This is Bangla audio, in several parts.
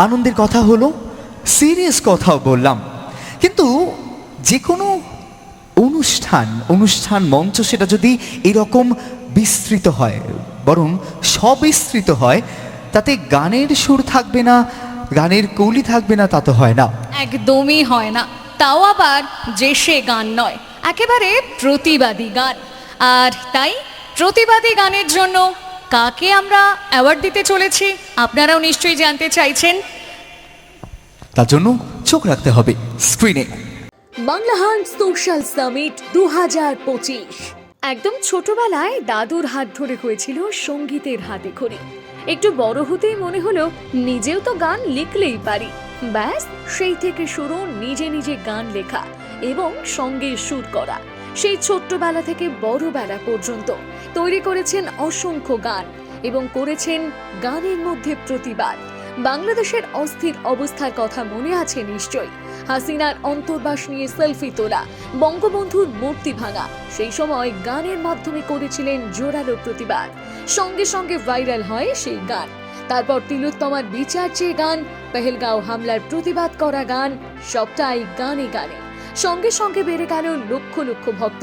আনন্দের কথা হলো, সিরিয়াস কথাও বললাম, কিন্তু যে কোনো অনুষ্ঠান মঞ্চ সেটা যদি এরকম বিস্তৃত হয়, বরং সবিস্তৃত হয়, তাতে গানের সুর থাকবে না, গানের কলি থাকবে না, তা তো হয় না। একদমই হয় না, তাও আবার যে সে গান নয়, একেবারে প্রতিবাদী গান। আর তাই প্রতিবাদী গানের জন্য কাকে আমরা অ্যাওয়ার্ড দিতে চলেছি আপনারাও নিশ্চয়ই জানতে চাইছেন। তার জন্য চোখ রাখতে হবে স্ক্রিনে। বাংলাহান সোশ্যাল সামিট 2025। একদম ছোটবেলায় দাদুর হাত ধরে হয়েছিল সঙ্গীতের হাতে খড়ি। একটু বড় হতেই মনে হলো নিজেও তো গান লিখলেই পারি। ব্যাস সেই থেকে শুরু নিজে নিজে গান লেখা এবং সঙ্গে সুর করা। সেই ছোট্টবেলা থেকে বড়বেলা পর্যন্ত তৈরি করেছেন অসংখ্য গান এবং করেছেন গানের মধ্যে প্রতিবাদ। বাংলাদেশের অস্থির অবস্থার কথা মনে আছে নিশ্চয়ই। হাসিনার অন্তর্বাস নিয়ে সেলফি তোলা, বঙ্গবন্ধুর মূর্তি ভাঙা, সেই সময় গানের মাধ্যমে করেছিলেন জোরালো প্রতিবাদ। সঙ্গে সঙ্গে ভাইরাল হয় সেই গান। তারপর তিলোত্তমার বিচার চেয়ে গান, পেহেলগাঁও হামলার প্রতিবাদ করা গান, সবটাই গানে গানে। সঙ্গে সঙ্গে বেড়ে গেল লক্ষ লক্ষ ভক্ত।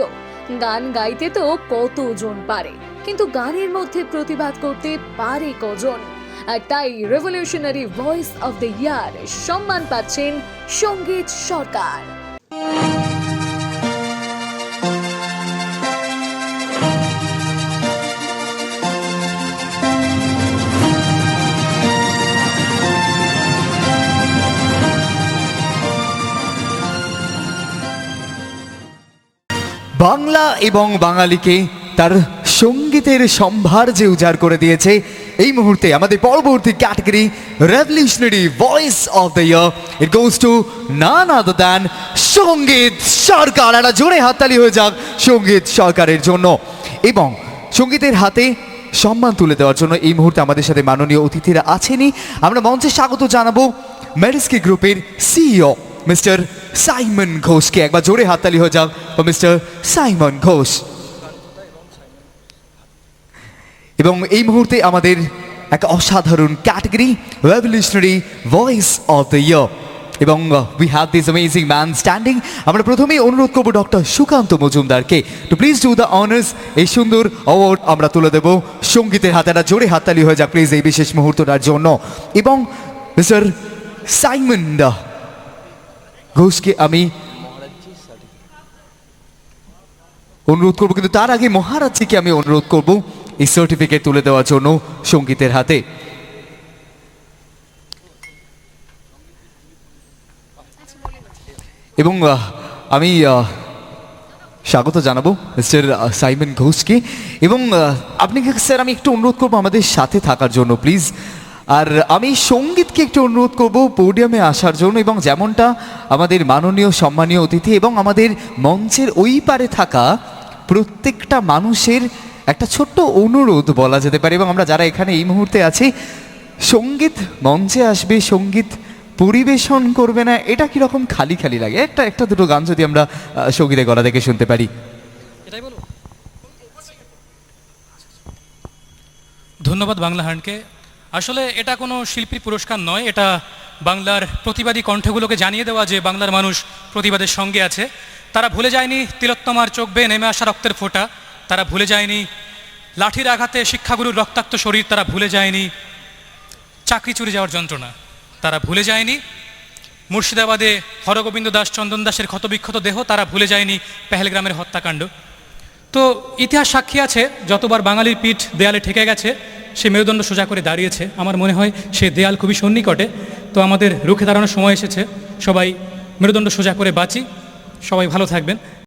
গান গাইতে তো কতজন পারে, কিন্তু গানের মধ্যে প্রতিবাদ করতে পারে কজন? আর তাই রেভলিউশনারি ভয়েস অফ দ্য ইয়ার সম্মান পাচ্ছেন সঙ্গীত সরকার। বাংলা এবং বাঙালিকে তার সঙ্গীতের সম্ভার যে উজাড় করে দিয়েছে, এই মুহূর্তে আমাদের পরবর্তী category revolutionary voice of the year, it goes to naan other than সঙ্গীত সরকার। একটা জোরে হাততালি হয়ে যাক সঙ্গীত সরকারের জন্য। এবং সঙ্গীতের হাতে সম্মান তুলে দেওয়ার জন্য এই মুহূর্তে আমাদের সাথে মাননীয় অতিথিরা আছেনই। আমরা মঞ্চে স্বাগত জানাবো মেরিস্কি গ্রুপের সিইও মিস্টার সাইমন ঘোষকে। একবার জোরে হাততালি হয়ে যাক মিস্টার সাইমন ঘোষ। এবং এই মুহূর্তে আমাদের এক অসাধারণ category revolutionary voice of the year, এবং we have this amazing man standing. আমরা প্রথমেই অনুরোধ করবো ডক্টর সুকান্ত মজুমদারকে to please do the honours. এই সুন্দর অ্যাওয়ার্ড আমরা তুলে দেবো সঙ্গীতের হাতে। একটা জোরে হাততালি হয়ে যাক প্লিজ এই বিশেষ মুহূর্তটার জন্য। এবং মিস্টার সাইমন ঘোষকে আমি অনুরোধ করবো, কিন্তু তার আগে মহারাজজিকে আমি অনুরোধ করবো এই সার্টিফিকেট তুলে দেওয়ার জন্য সঙ্গীতের হাতে। এবং আমি স্বাগত জানাবো মিস্টার সাইমন ঘোষকে। এবং আপনাকে স্যার আমি একটু অনুরোধ করবো আমাদের সাথে থাকার জন্য প্লিজ। আর আমি সঙ্গীতকে একটু অনুরোধ করব পোডিয়ামে আসার জন্য। এবং যেমনটা আমাদের মাননীয় সম্মানীয় অতিথি এবং আমাদের মঞ্চের ওই পারে থাকা প্রত্যেকটা মানুষের একটা ছোট্ট অনুরোধ বলা যেতে পারে, এবং আমরা যারা এখানে এই মুহূর্তে আছি, সঙ্গীত মঞ্চে আসবে, সঙ্গীত পরিবেশন করবে না, এটা কীরকম খালি খালি লাগে। একটা দুটো গান যদি আমরা সঙ্গীতের গলা থেকে শুনতে পারি। এটাই বলো। ধন্যবাদ বাংলাহানকে। আসলে এটা কোনো শিল্পী পুরস্কার নয়, এটা বাংলার প্রতিবাদী কণ্ঠগুলোকে জানিয়ে দেওয়া যে বাংলার মানুষ প্রতিবাদের সঙ্গে আছে। তারা ভুলে যায়নি তিলোত্তমার চোখ বেয়ে নেমে আসা রক্তের ফোঁটা, তারা ভুলে যায়নি লাঠির আঘাতে শিক্ষাগুরুর রক্তাক্ত শরীর, তারা ভুলে যায়নি চাকরি চুরি যাওয়ার যন্ত্রণা, তারা ভুলে যায়নি মুর্শিদাবাদে হরগোবিন্দ দাস চন্দন দাসের ক্ষতবিক্ষত দেহ, তারা ভুলে যায়নি পেহেলগ্রামের হত্যাকাণ্ড। তো ইতিহাস সাক্ষী আছে, যতবার বাঙালির পিঠ দেয়ালে ঠেকে গেছে সে মেরুদণ্ড সোজা করে দাঁড়িয়েছে। আমার মনে হয় সে দেয়াল খুবই সন্নিকটে। তো আমাদের রুখে দাঁড়ানোর সময় এসেছে। সবাই মেরুদণ্ড সোজা করে বাঁচি, সবাই ভালো থাকবেন।